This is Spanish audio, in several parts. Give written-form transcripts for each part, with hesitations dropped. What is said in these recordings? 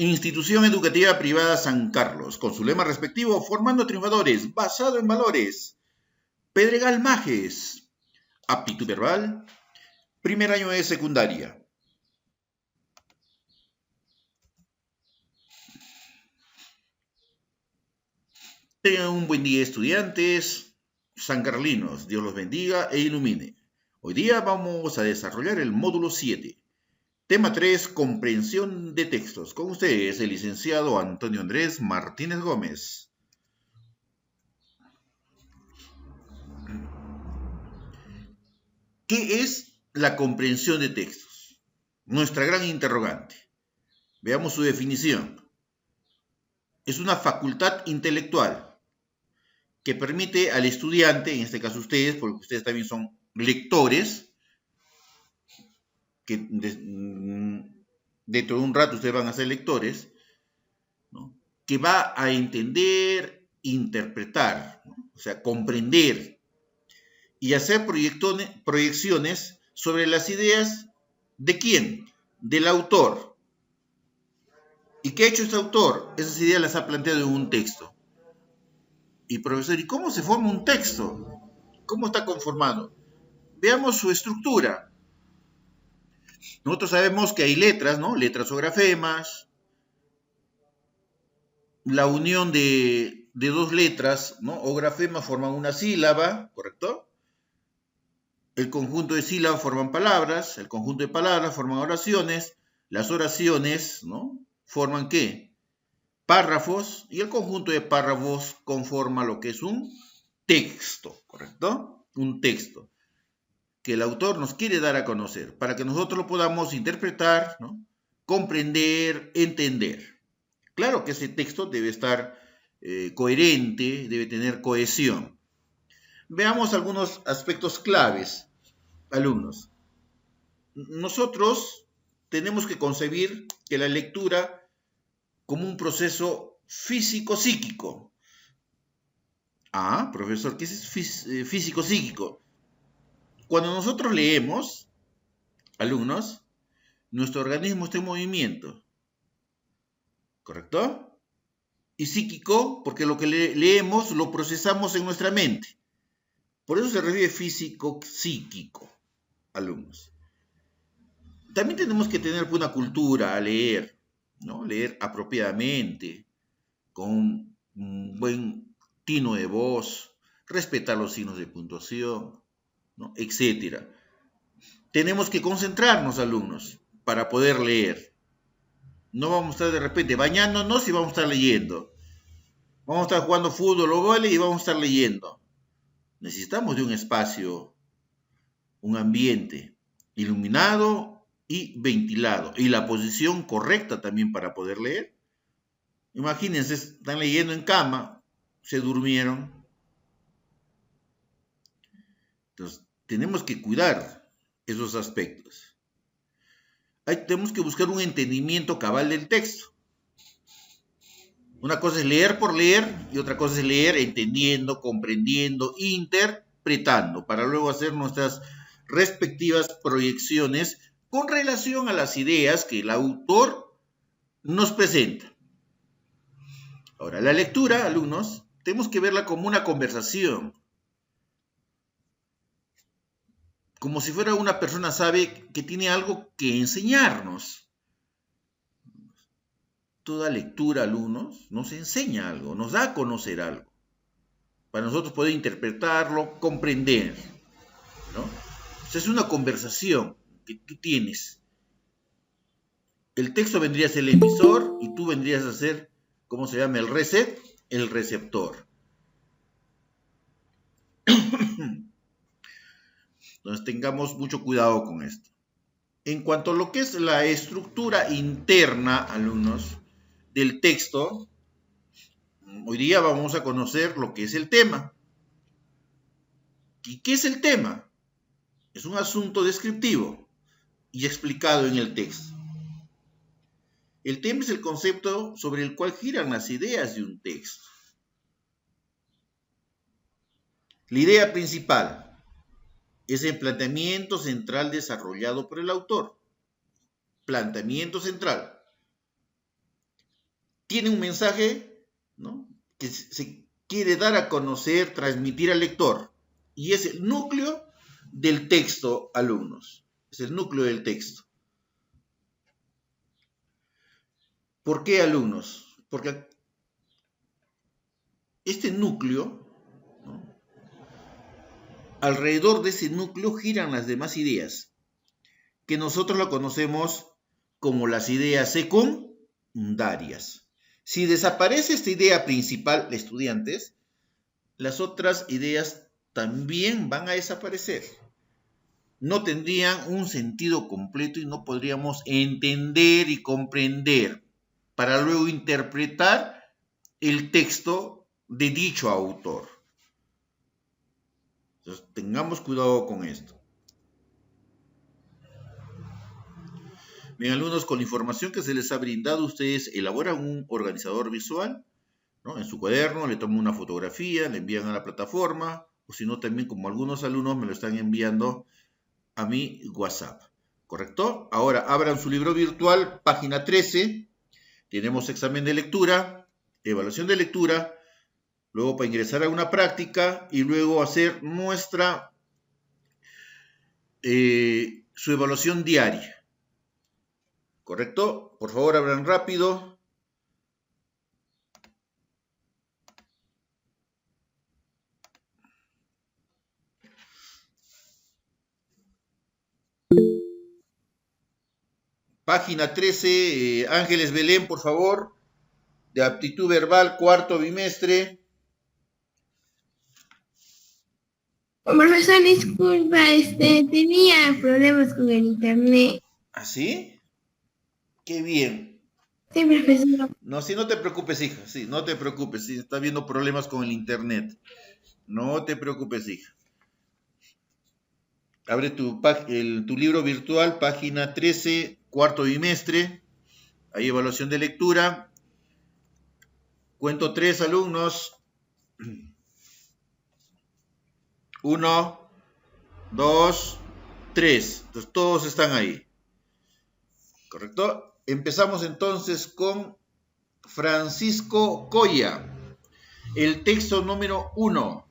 Institución Educativa Privada San Carlos, con su lema respectivo, formando triunfadores, basado en valores. Pedregal Majes, aptitud verbal, primer año de secundaria. Tengan un buen día, estudiantes sancarlinos. Dios los bendiga e ilumine. Hoy día vamos a desarrollar el módulo 7. Tema 3, comprensión de textos. Con ustedes, el licenciado Antonio Andrés Martínez Gómez. ¿Qué es la comprensión de textos? Nuestra gran interrogante. Veamos su definición. Es una facultad intelectual que permite al estudiante, en este caso ustedes, porque ustedes también son lectores, que dentro de un rato ustedes van a ser lectores, ¿no? Que va a entender, interpretar, ¿no? O sea, comprender y hacer proyecciones sobre las ideas ¿de quién? Del autor. ¿Y qué ha hecho este autor? Esas ideas las ha planteado en un texto. Y profesor, ¿y cómo se forma un texto? ¿Cómo está conformado? Veamos su estructura. Nosotros sabemos que hay letras, ¿no? Letras o grafemas. La unión de dos letras, ¿no? O grafemas forman una sílaba, ¿correcto? El conjunto de sílabas forman palabras, el conjunto de palabras forman oraciones, las oraciones, ¿no? ¿Forman qué? Párrafos, y el conjunto de párrafos conforma lo que es un texto, ¿correcto? Un texto que el autor nos quiere dar a conocer, para que nosotros lo podamos interpretar, ¿no? Comprender, entender. Claro que ese texto debe estar coherente, debe tener cohesión. Veamos algunos aspectos claves, alumnos. Nosotros tenemos que concebir que la lectura como un proceso físico-psíquico. Ah, profesor, ¿qué es físico-psíquico? Cuando nosotros leemos, alumnos, nuestro organismo está en movimiento, ¿correcto? Y psíquico, porque lo que leemos lo procesamos en nuestra mente. Por eso se refiere físico-psíquico, alumnos. También tenemos que tener una cultura a leer, ¿no? Leer apropiadamente, con un buen tino de voz, respetar los signos de puntuación, ¿no? Etcétera. Tenemos que concentrarnos, alumnos, para poder leer. No vamos a estar de repente bañándonos y vamos a estar leyendo. Vamos a estar jugando fútbol o vóley y vamos a estar leyendo. Necesitamos de un espacio, un ambiente iluminado y ventilado. Y la posición correcta también para poder leer. Imagínense, están leyendo en cama, se durmieron. Entonces, tenemos que cuidar esos aspectos. Tenemos que buscar un entendimiento cabal del texto. Una cosa es leer por leer y otra cosa es leer entendiendo, comprendiendo, interpretando, para luego hacer nuestras respectivas proyecciones con relación a las ideas que el autor nos presenta. Ahora, la lectura, alumnos, tenemos que verla como una conversación. Como si fuera una persona sabe que tiene algo que enseñarnos. Toda lectura, alumnos, nos enseña algo, nos da a conocer algo, para nosotros poder interpretarlo, comprender, ¿no? O sea, es una conversación que tú tienes. El texto vendría a ser el emisor y tú vendrías a ser, ¿cómo se llama? El receptor. Entonces tengamos mucho cuidado con esto. En cuanto a lo que es la estructura interna, alumnos, del texto, hoy día vamos a conocer lo que es el tema. ¿Y qué es el tema? Es un asunto descriptivo y explicado en el texto. El tema es el concepto sobre el cual giran las ideas de un texto. La idea principal es el planteamiento central desarrollado por el autor. Planteamiento central. tiene un mensaje, ¿no?, que se quiere dar a conocer, transmitir al lector. Y es el núcleo del texto, alumnos. Es el núcleo del texto. ¿Por qué, alumnos? Porque este núcleo, ¿no?, alrededor de ese núcleo giran las demás ideas, que nosotros lo conocemos como las ideas secundarias. Si desaparece esta idea principal, estudiantes, las otras ideas también van a desaparecer. No tendrían un sentido completo y no podríamos entender y comprender para luego interpretar el texto de dicho autor. Entonces, tengamos cuidado con esto. Bien, alumnos, con la información que se les ha brindado, ustedes elaboran un organizador visual, ¿no?, en su cuaderno, le toman una fotografía, le envían a la plataforma, o si no, también como algunos alumnos me lo están enviando a mi WhatsApp, ¿correcto? Ahora, abran su libro virtual, página 13, tenemos examen de lectura, evaluación de lectura, luego para ingresar a una práctica y luego hacer su evaluación diaria, ¿correcto? Por favor, abran rápido. Página 13, Ángeles Belén, por favor, de aptitud verbal, cuarto bimestre. Profesor, disculpa, tenía problemas con el internet. ¿Ah, sí? Qué bien. Sí, profesor. No, sí, no te preocupes, hija. Sí, no te preocupes. Sí, está habiendo problemas con el internet. No te preocupes, hija. Abre tu libro virtual, página 13, cuarto bimestre. Hay evaluación de lectura. Cuento 3, alumnos. 1, 2, 3. Entonces, todos están ahí. ¿Correcto? Empezamos entonces con Francisco Coya. El texto número 1,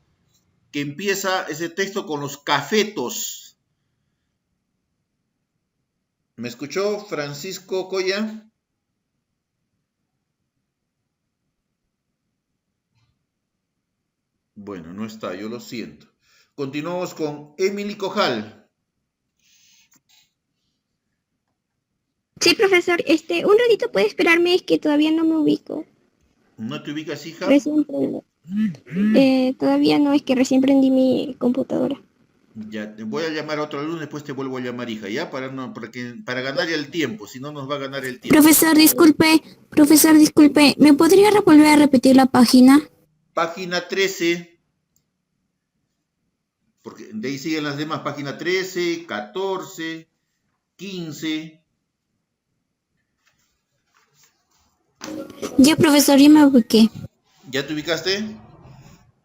que empieza ese texto con los cafetos. ¿Me escuchó, Francisco Coya? Bueno, no está, yo lo siento. Continuamos con Emily Cojal. Sí, profesor, un ratito puede esperarme, es que todavía no me ubico. ¿No te ubicas, hija? Recién todavía no, es que recién prendí mi computadora. Ya, te voy a llamar a otro alumno, después te vuelvo a llamar, hija, ¿ya? Para ganar el tiempo, si no nos va a ganar el tiempo. Profesor, disculpe, ¿me podría volver a repetir la página? Página 13, porque de ahí siguen las demás, página 13, 14, 15. Ya, profesor, ya me ubiqué. ¿Ya te ubicaste?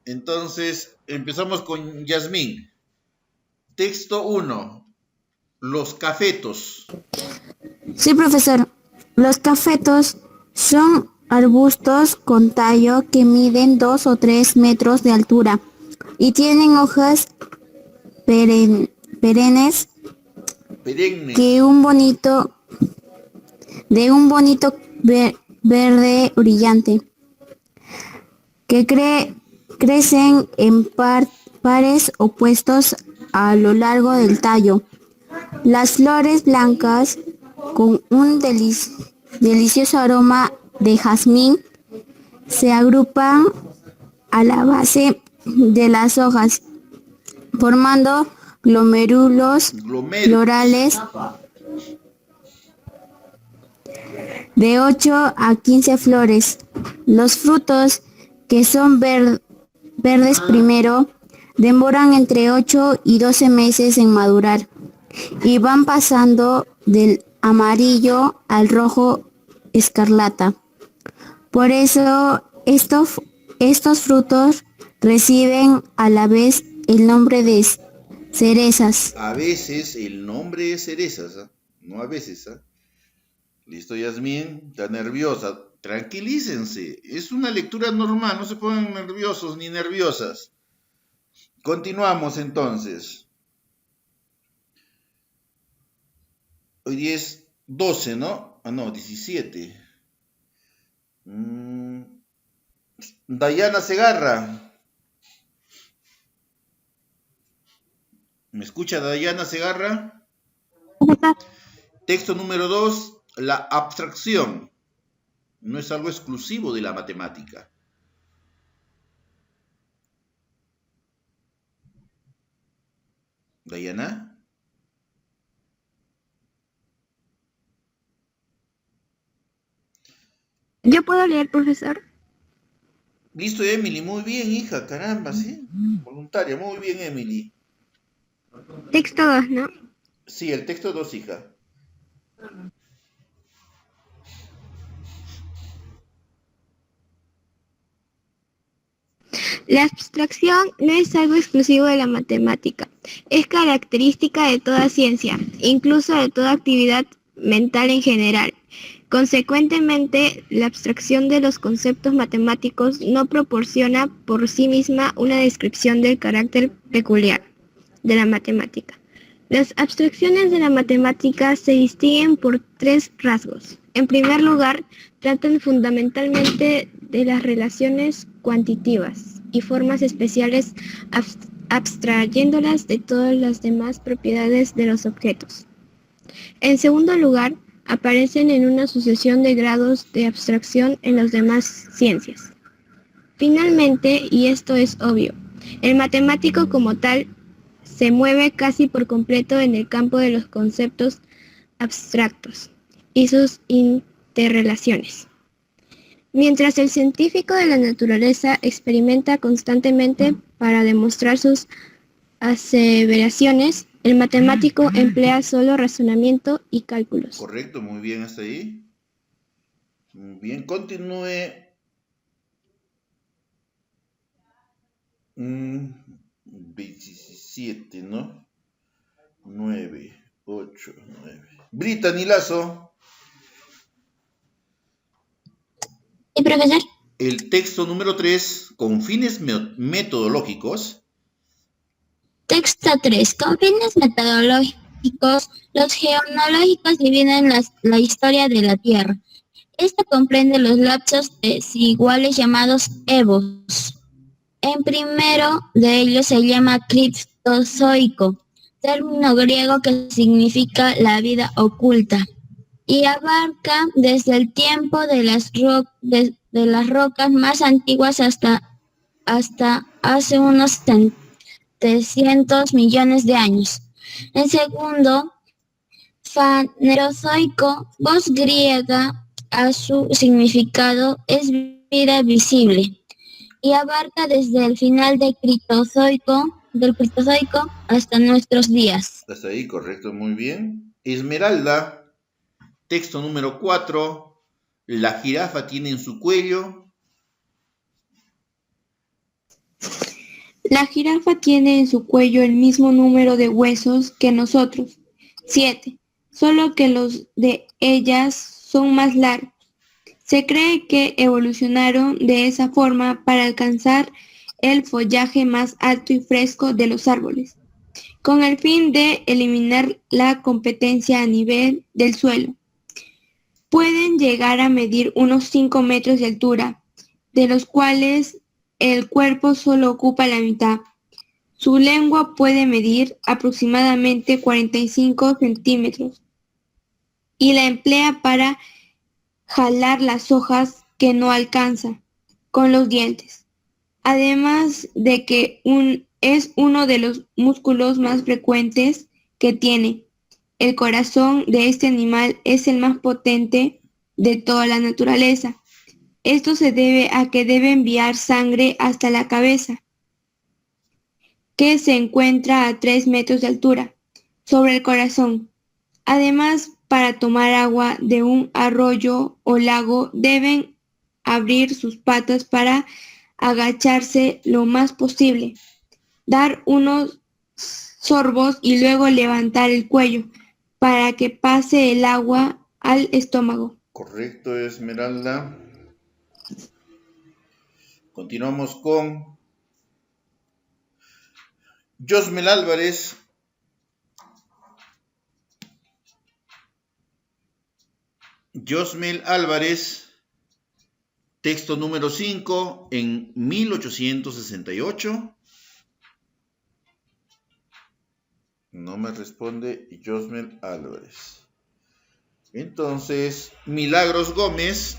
Entonces, empezamos con Yasmín. Texto 1, los cafetos. Sí, profesor, los cafetos son arbustos con tallo que miden 2 o 3 metros de altura y tienen hojas perennes de un bonito verde brillante que crecen en pares opuestos a lo largo del tallo. Las flores blancas con un delicioso aroma de jazmín se agrupan a la base de las hojas, formando glomérulos florales de 8 a 15 flores. Los frutos, que son verdes primero, demoran entre 8 y 12 meses en madurar y van pasando del amarillo al rojo escarlata. Por eso estos frutos reciben a la vez el nombre de cerezas. A veces el nombre es cerezas, ¿eh? No a veces, ¿eh? Listo, Yasmín, está nerviosa. Tranquilícense, es una lectura normal, no se pongan nerviosos ni nerviosas. Continuamos entonces. Hoy día es 12, ¿no? Ah, no, 17. Dayana Segarra. ¿Me escucha Dayana Segarra? Texto número 2, la abstracción. No es algo exclusivo de la matemática. Dayana. ¿Yo puedo leer, profesor? Listo, Emily, muy bien, hija, caramba, ¿sí? Voluntaria, muy bien, Emily. Texto 2, ¿no? Sí, el texto 2, hija. La abstracción no es algo exclusivo de la matemática, es característica de toda ciencia, incluso de toda actividad mental en general. Consecuentemente, la abstracción de los conceptos matemáticos no proporciona por sí misma una descripción del carácter peculiar de la matemática. Las abstracciones de la matemática se distinguen por tres rasgos. En primer lugar, tratan fundamentalmente de las relaciones cuantitativas y formas especiales, abstrayéndolas de todas las demás propiedades de los objetos. En segundo lugar, aparecen en una sucesión de grados de abstracción en las demás ciencias. Finalmente, y esto es obvio, el matemático como tal se mueve casi por completo en el campo de los conceptos abstractos y sus interrelaciones. Mientras el científico de la naturaleza experimenta constantemente para demostrar sus aseveraciones, el matemático emplea solo razonamiento y cálculos. Correcto, muy bien hasta ahí. Muy bien, continúe. 27, ¿no? 9, 8, 9. Brittany Lazo. ¿Y profesor? El texto número 3, con fines metodológicos. Texto 3. Con fines metodológicos, los geonológicos dividen la historia de la Tierra. Esta comprende los lapsos desiguales llamados evos. En primero de ellos se llama criptozoico, término griego que significa la vida oculta, y abarca desde el tiempo de las rocas más antiguas hasta hace unos 700 millones de años. En segundo, fanerozoico, voz griega, a su significado es vida visible, y abarca desde el final del Critozoico hasta nuestros días. Hasta ahí, correcto, muy bien. Esmeralda, texto número 4. La jirafa tiene en su cuello. La jirafa tiene en su cuello el mismo número de huesos que nosotros, 7, solo que los de ellas son más largos. Se cree que evolucionaron de esa forma para alcanzar el follaje más alto y fresco de los árboles, con el fin de eliminar la competencia a nivel del suelo. Pueden llegar a medir unos 5 metros de altura, de los cuales el cuerpo solo ocupa la mitad. Su lengua puede medir aproximadamente 45 centímetros y la emplea para jalar las hojas que no alcanza con los dientes. Además de que es uno de los músculos más frecuentes que tiene. El corazón de este animal es el más potente de toda la naturaleza. Esto se debe a que debe enviar sangre hasta la cabeza, que se encuentra a 3 metros de altura, sobre el corazón. Además, para tomar agua de un arroyo o lago, deben abrir sus patas para agacharse lo más posible, dar unos sorbos y luego levantar el cuello para que pase el agua al estómago. Correcto, Esmeralda. Continuamos con Josmel Álvarez. Josmel Álvarez, texto número 5, en 1868. No me responde Josmel Álvarez. Entonces, Milagros Gómez.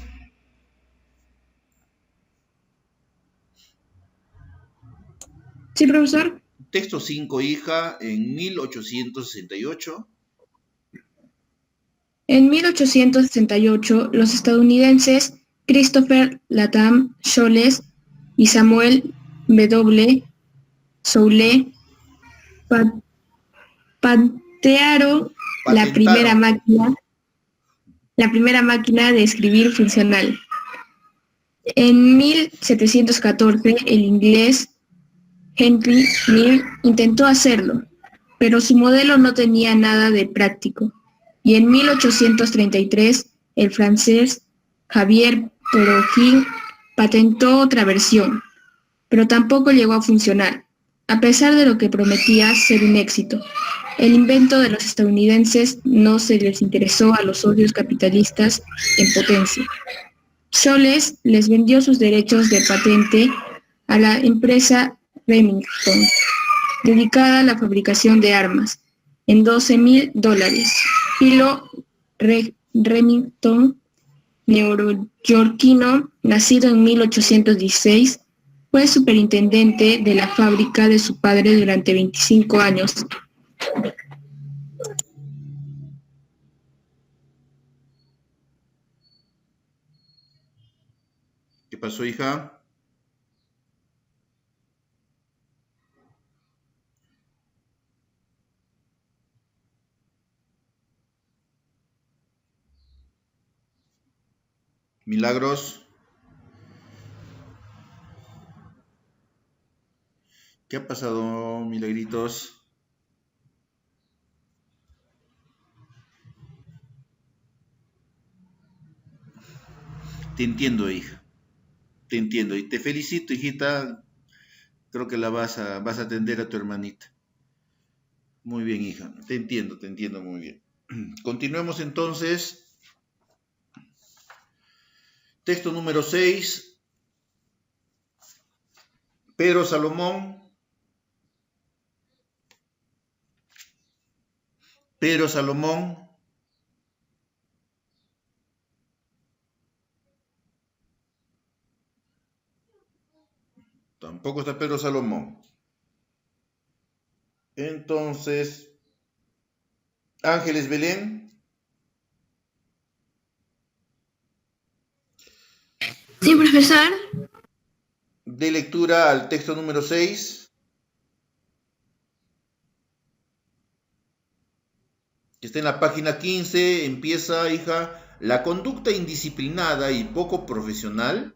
Sí, profesor. Texto 5, hija, en 1868. En 1868, los estadounidenses Christopher Latham Scholes y Samuel W. Soule patentearon la primera máquina de escribir funcional. En 1714, el inglés Henry Neal intentó hacerlo, pero su modelo no tenía nada de práctico. Y en 1833, el francés Javier Perrotin patentó otra versión, pero tampoco llegó a funcionar, a pesar de lo que prometía ser un éxito. El invento de los estadounidenses no se les interesó a los socios capitalistas en potencia. Scholes les vendió sus derechos de patente a la empresa Remington, dedicada a la fabricación de armas, en $12,000. Philo Remington, neoyorquino, nacido en 1816, fue superintendente de la fábrica de su padre durante 25 años. ¿Qué pasó, hija? Milagros. ¿Qué ha pasado, Milagritos? Te entiendo, hija. Te entiendo. Y te felicito, hijita. Creo que vas a atender a tu hermanita. Muy bien, hija. Te entiendo muy bien. Continuemos entonces. Texto número 6. Pedro Salomón. Pedro Salomón. Tampoco está Pedro Salomón. Entonces, Ángeles Belén. Sí, profesor. De lectura al texto número 6. Que está en la página 15. Empieza, hija. La conducta indisciplinada y poco profesional.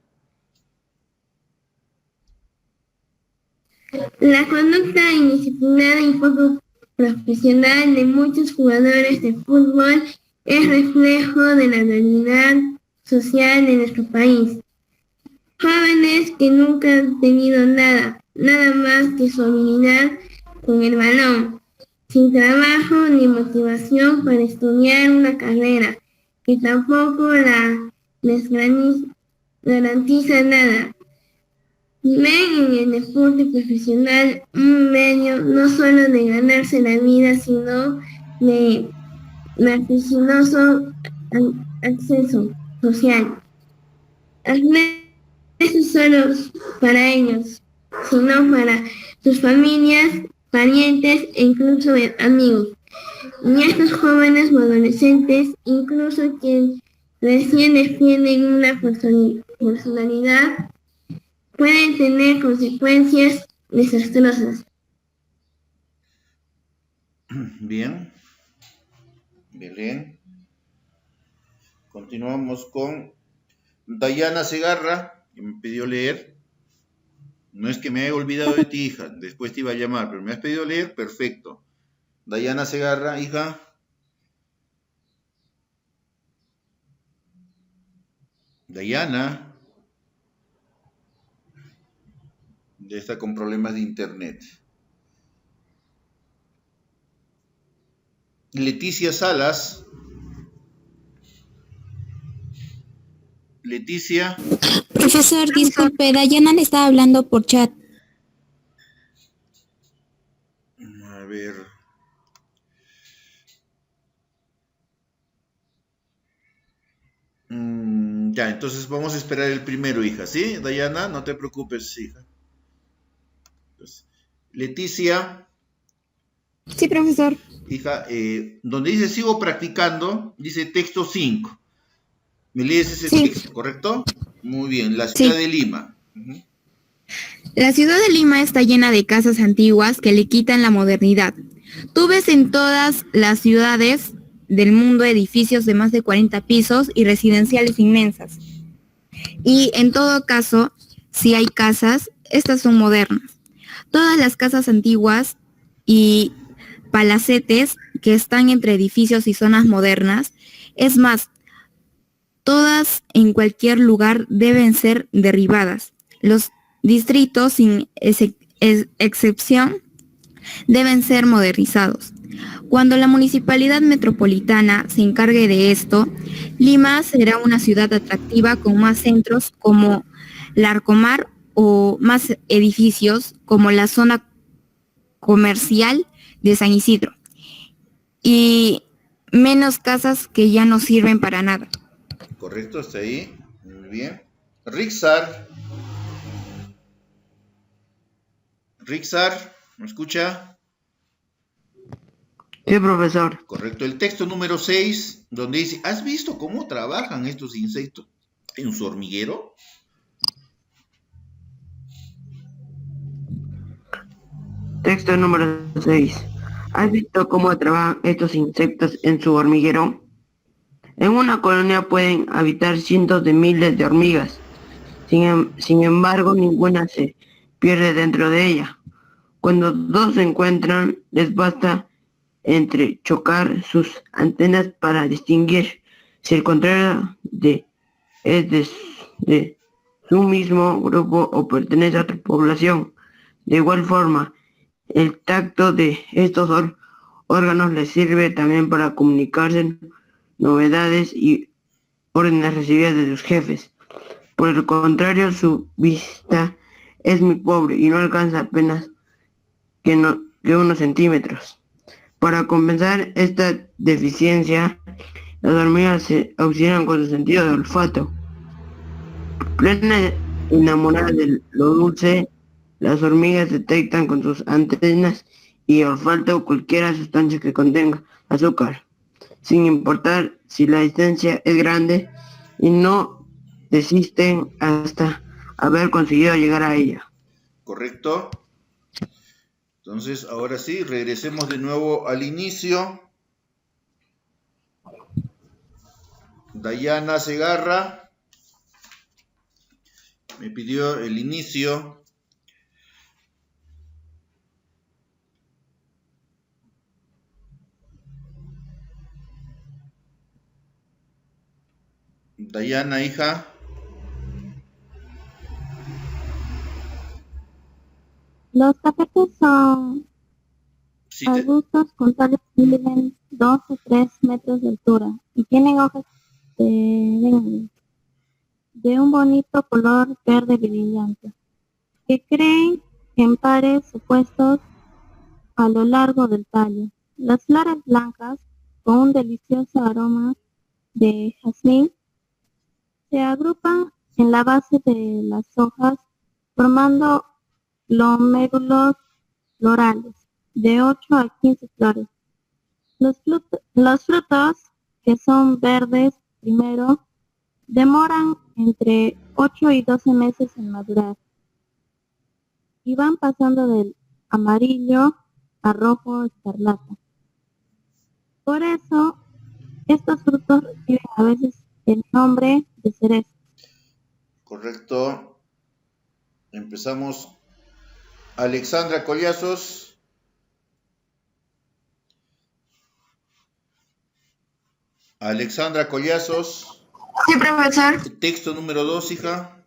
La conducta indisciplinada y poco profesional de muchos jugadores de fútbol es reflejo de la realidad social de nuestro país. Jóvenes que nunca han tenido nada más que su habilidad con el balón, sin trabajo ni motivación para estudiar una carrera, que tampoco les garantiza nada. Ven en el deporte profesional un medio no solo de ganarse la vida, sino de vertiginoso acceso social. No es solo para ellos, sino para sus familias, parientes e incluso amigos. Y estos jóvenes o adolescentes, incluso quienes recién defienden una personalidad, pueden tener consecuencias desastrosas. Bien. Belén. Continuamos con Dayana Segarra, que me pidió leer. No es que me haya olvidado de ti, hija. Después te iba a llamar, pero me has pedido leer. Perfecto. Dayana Segarra, hija. Dayana. Ya está con problemas de internet. Leticia Salas. Leticia. Profesor, disculpe, Dayana le estaba hablando por chat. A ver. Ya, entonces vamos a esperar el primero, hija, ¿sí? Dayana, no te preocupes, hija. Entonces, Leticia. Sí, profesor. Hija, donde dice sigo practicando, dice texto 5. ¿Me lees ese Sí. texto, correcto? Muy bien, la ciudad de Lima. Uh-huh. La ciudad de Lima está llena de casas antiguas que le quitan la modernidad. Tú ves en todas las ciudades del mundo edificios de más de 40 pisos y residenciales inmensas. Y en todo caso, si hay casas, estas son modernas. Todas las casas antiguas y palacetes que están entre edificios y zonas modernas, es más, todas en cualquier lugar deben ser derribadas. Los distritos, sin excepción, deben ser modernizados. Cuando la municipalidad metropolitana se encargue de esto, Lima será una ciudad atractiva con más centros como Larcomar o más edificios como la zona comercial de San Isidro y menos casas que ya no sirven para nada. Correcto, hasta ahí. Muy bien. Rixar, ¿me escucha? Sí, profesor. Correcto. El texto número 6, donde dice, ¿has visto cómo trabajan estos insectos en su hormiguero? Texto número 6. ¿Has visto cómo trabajan estos insectos en su hormiguero? En una colonia pueden habitar cientos de miles de hormigas. Sin embargo, ninguna se pierde dentro de ella. Cuando dos se encuentran, les basta entrechocar sus antenas para distinguir si el contrario es de su mismo grupo o pertenece a otra población. De igual forma, el tacto de estos órganos les sirve también para comunicarse novedades y órdenes recibidas de sus jefes. Por el contrario, su vista es muy pobre y no alcanza apenas que unos centímetros. Para compensar esta deficiencia, las hormigas se auxilian con su sentido de olfato. Plena enamorada de lo dulce, las hormigas detectan con sus antenas y olfato cualquier sustancia que contenga azúcar, sin importar si la distancia es grande, y no desisten hasta haber conseguido llegar a ella. Correcto. Entonces, ahora sí, regresemos de nuevo al inicio. Dayana Segarra me pidió el inicio. Dayana, hija. Los tapetes son Sí, arbustos con tallos que miden 2 o 3 metros de altura y tienen hojas de un bonito color verde brillante, que crecen en pares opuestos a lo largo del tallo. Las flores blancas, con un delicioso aroma de jazmín, se agrupan en la base de las hojas formando lomérulos florales de 8 a 15 flores. Los frutos, que son verdes primero, demoran entre 8 y 12 meses en madurar y van pasando del amarillo a rojo escarlata. Por eso, estos frutos reciben a veces el nombre de cereza. correcto. Empezamos. Alexandra Collazos. Alexandra Collazos. Sí, profesor. Texto número 2, hija.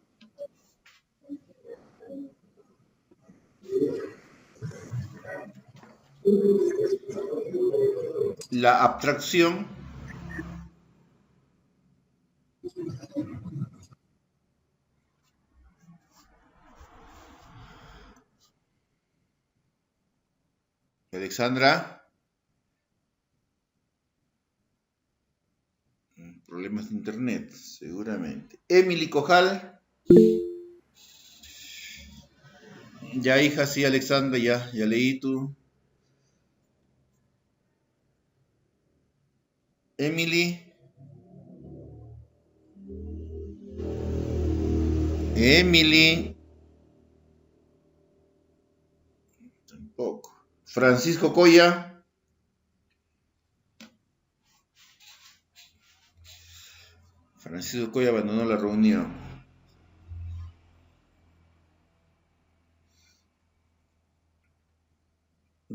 La abstracción Alexandra, problemas de internet, seguramente. Emily Cojal, ya hija, sí, Alexandra, ya leí tú. Emily, tampoco. Francisco Coya, abandonó la reunión.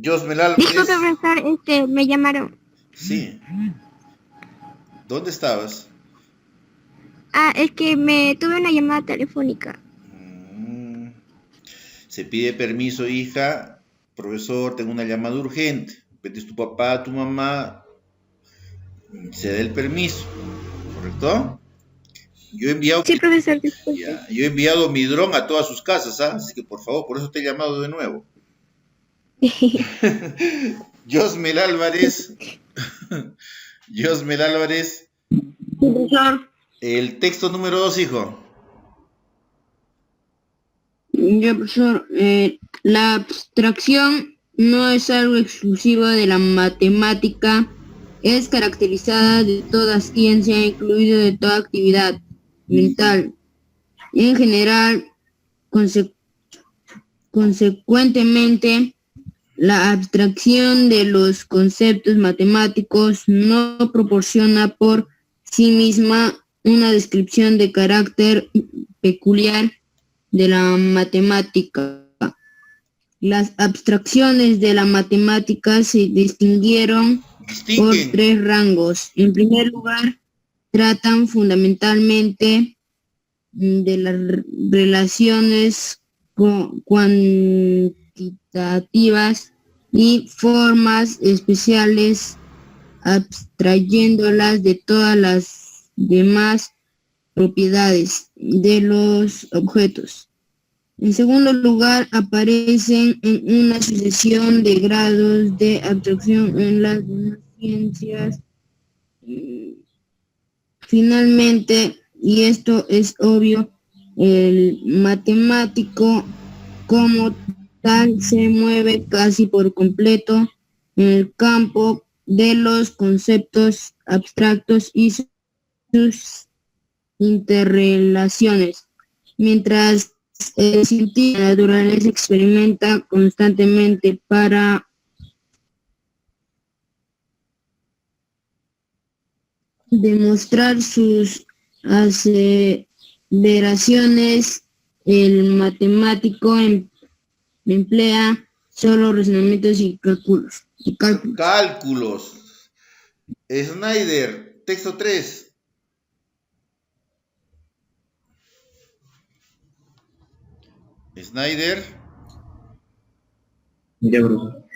Josmel Álvarez. Disculpe, profesor, me llamaron. Sí. ¿Dónde estabas? Es que me tuve una llamada telefónica. Se pide permiso, hija. Profesor, tengo una llamada urgente. Vete tu papá, tu mamá. Se da el permiso. ¿Correcto? Yo he enviado, Sí, profesor, disculpe. yo he enviado mi dron a todas sus casas, ¿ah? Así que por favor, por eso te he llamado de nuevo. Josmel Álvarez. Josmel Álvarez. Profesor, El texto número 2, hijo. ya, profesor, la abstracción no es algo exclusivo de la matemática, es caracterizada de toda ciencia, incluido de toda actividad mental. En general, consecuentemente, la abstracción de los conceptos matemáticos no proporciona por sí misma una descripción de carácter peculiar de la matemática. Las abstracciones de la matemática se distinguieron por 3 rangos. En primer lugar, tratan fundamentalmente de las relaciones cuantitativas y formas especiales, abstrayéndolas de todas las demás propiedades de los objetos. En segundo lugar, aparecen en una sucesión de grados de abstracción en las demás ciencias. Finalmente, y esto es obvio, el matemático como tal se mueve casi por completo en el campo de los conceptos abstractos y sus interrelaciones, mientras el científico de la naturaleza experimenta constantemente para demostrar sus aseveraciones. El matemático emplea solo razonamientos y cálculos. Cálculos. Snyder, texto 3. Snyder. Ya, profesor.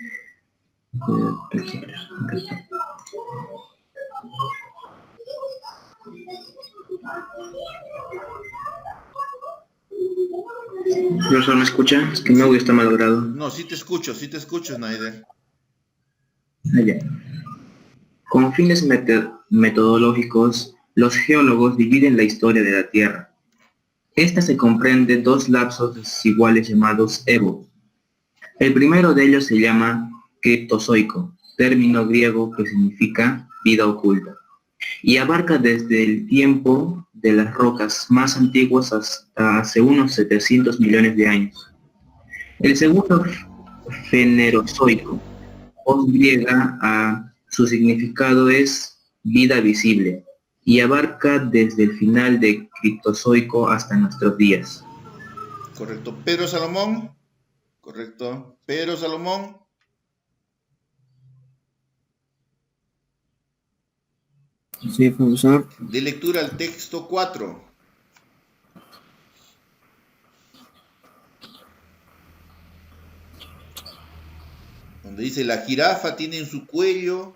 Profesor, ¿me escucha? Es que mi audio está malogrado. No, sí te escucho, Snyder. Allá. Con fines metodológicos, los geólogos dividen la historia de la Tierra. Esta se comprende 2 lapsos desiguales llamados evo. El primero de ellos se llama criptozoico, término griego que significa vida oculta, y abarca desde el tiempo de las rocas más antiguas hasta hace unos 700 millones de años. El segundo, fenerozoico, voz griega, su significado es vida visible, y abarca desde el final de criptozoico hasta nuestros días. Correcto. Pedro Salomón. Correcto. Pedro Salomón. Sí, profesor. De lectura al texto 4. donde dice la jirafa tiene en su cuello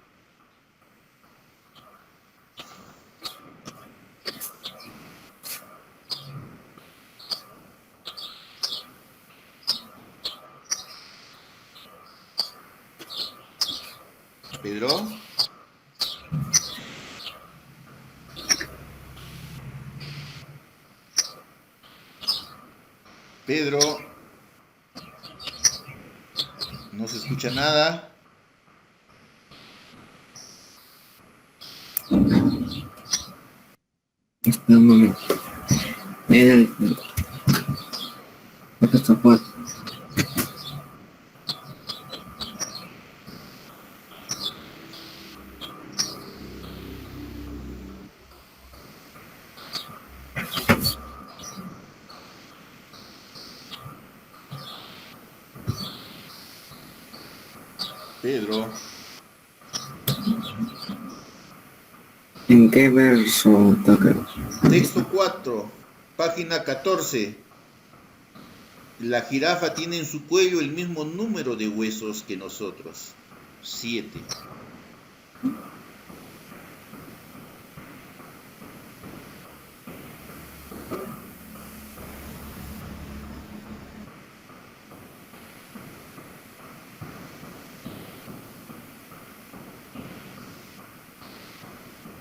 Pedro. Pedro. No se escucha nada. Espera un momento. Acá está Juan. Pedro. ¿En qué verso toca? Texto 4, página 14. La jirafa tiene en su cuello el mismo número de huesos que nosotros. 7.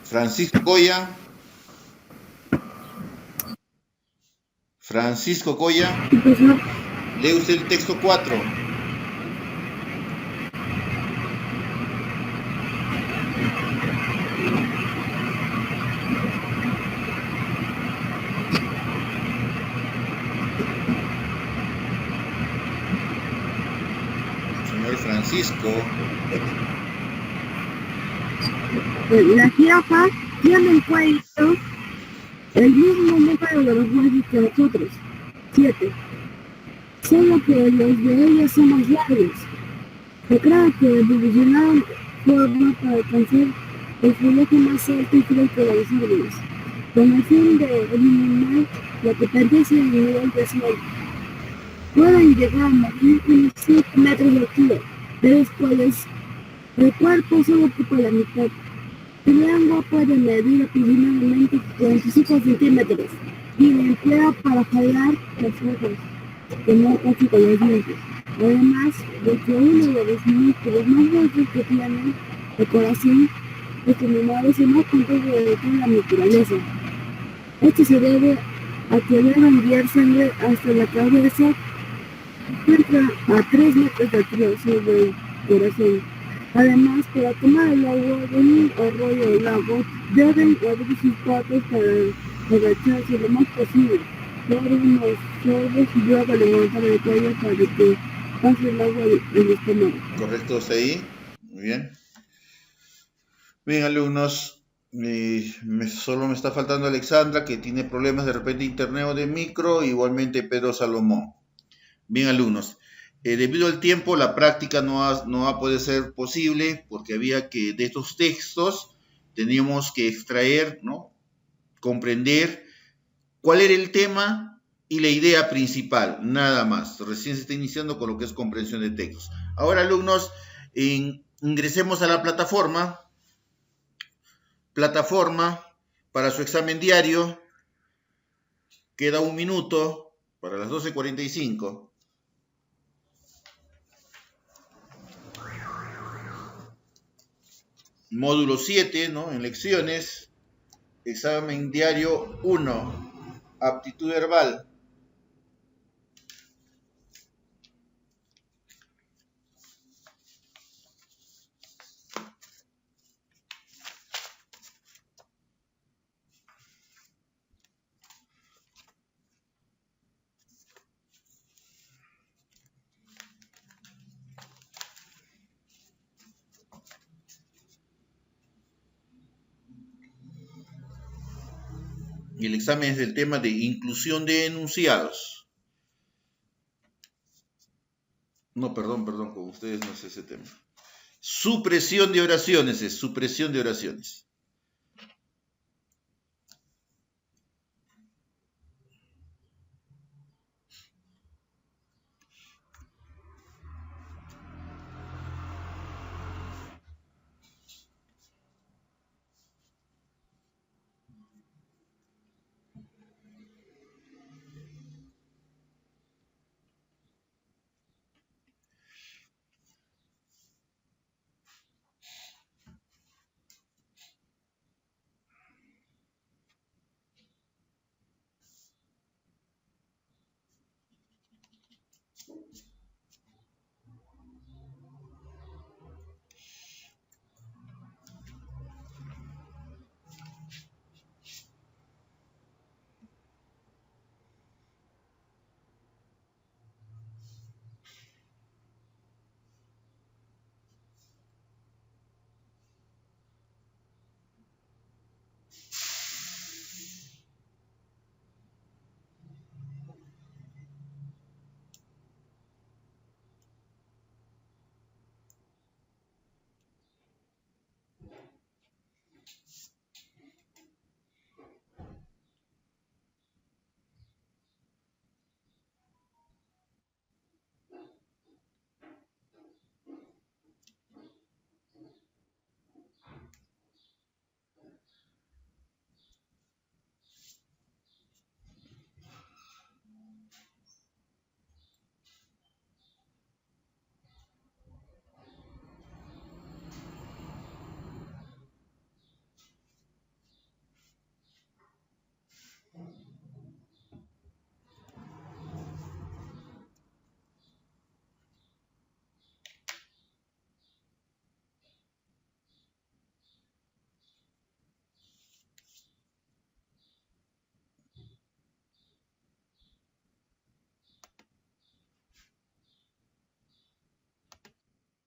Francisco Coya. Francisco Coya. Lee usted el texto 4. Señor Francisco. La jirafa tiene en cuello el mismo número de los huesos que nosotros, 7. Solo que los de ellas son más largos. Se cree que evolucionaron forma para alcanzar el follaje más alto y fresco de los árboles, con el fin de eliminar la que pertenece al nivel de suelo. Pueden llegar a medir unos 7 metros de altura, de los cuales el cuerpo solo ocupa la mitad. El lengua puede medir aproximadamente 45 centímetros y la emplea para jalar las hojas, que no casi con los dientes. Además de que uno de los músculos más fuertes que tiene el corazón, los animales es más complejo de toda la naturaleza. Esto se debe a que debe enviar sangre hasta la cabeza, entra a 3 metros de altura sobre el corazón. Además, para tomar el agua de un arroyo o lago, deben abrir sus patas para agacharse lo más posible, dar unos sorbos y luego levantar el cuello para que pase el agua en el estómago. ¿Correcto hasta ahí? Muy bien. Bien, alumnos. Solo me está faltando Alexandra, que tiene problemas de repente de internet o de micro, igualmente Pedro Salomón. Bien, alumnos. Debido al tiempo, la práctica no va a poder ser posible porque había que, de estos textos, teníamos que extraer, ¿no? Comprender cuál era el tema y la idea principal, nada más. Recién se está iniciando con lo que es comprensión de textos. Ahora, alumnos, ingresemos a la plataforma para su examen diario. Queda 1 minuto para las 12:45. Módulo 7, ¿no? En lecciones, examen diario 1, aptitud verbal. Y el examen es del tema de inclusión de enunciados. No, perdón, con ustedes no es ese tema. Supresión de oraciones, es supresión de oraciones.